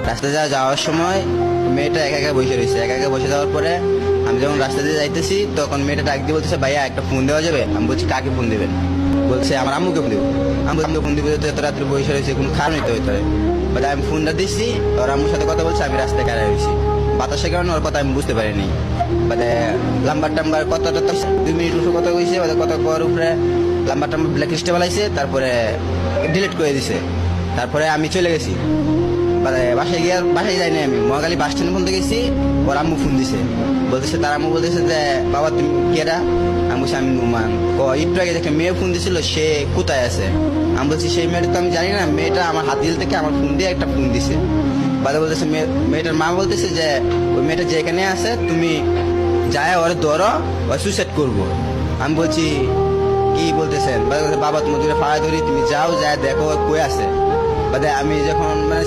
রাস্তা যাওয়ার সময় মেয়েটা একা একা বসে রয়েছে। একা একা বসে যাওয়ার পরে আমি যখন রাস্তা দিয়ে যাইতেছি তখন মেয়েটা ডাক দিয়ে বলতেছে, ভাইয়া একটা ফোন দেওয়া যাবে? আমি বলছি, কাকে ফোন দেবেন? বলছে, আমার আম্মুকে ফোন দেবো। আমি ফোন দিব, এত রাত্রে বসে রয়েছে, কোনো কারণ হইতে হইতে বাট আমি ফোনটা দিচ্ছি, ওর আম্মুর সাথে কথা বলছে, আমি রাস্তায় কারা রয়েছি। বাতাসের কারণে ওর কথা আমি বুঝতে পারিনি। মানে লাম্বার টাম্বার কথা 2 মিনিট উপরে কথা কইছে, কথা করার উপরে লাম্বার টাম্বার ব্ল্যাক লিস্টে বানাইছে, তারপরে ডিলিট করে দিছে। তারপরে আমি চলে গেছি বাসায় যাইনি। আমি মহাখালী বাস স্ট্যান্ড পর্যন্ত গেছি, ওর আম্মু ফোন দিছে, বলতেছে, তার আম্মু বলতেছে যে, বাবা তুমি কেডা? আমি বলছি, আমি নুমান। একটু আগে একটা মেয়ে ফোন দিছিল, সে কোথায় আছে? আমি বলছি, সেই মেয়েটা তো আমি জানি না, মেয়েটা আমার হাতিল থেকে আমার ফোন দিয়ে একটা ফোন দিছে। বাদে বলতেছে, মেয়েটার মা বলতেছে যে, ওই মেয়েটা যেখানে আছে তুমি যায় ওরে ধরো, ও সুইসাইড করবো। আমি বলছি, কি বলতেছেন? বাবা তোমার দূরে ফাড়া ধরি, তুমি যাও, যায় দেখো কই আছে। বাদে আমি যখন মানে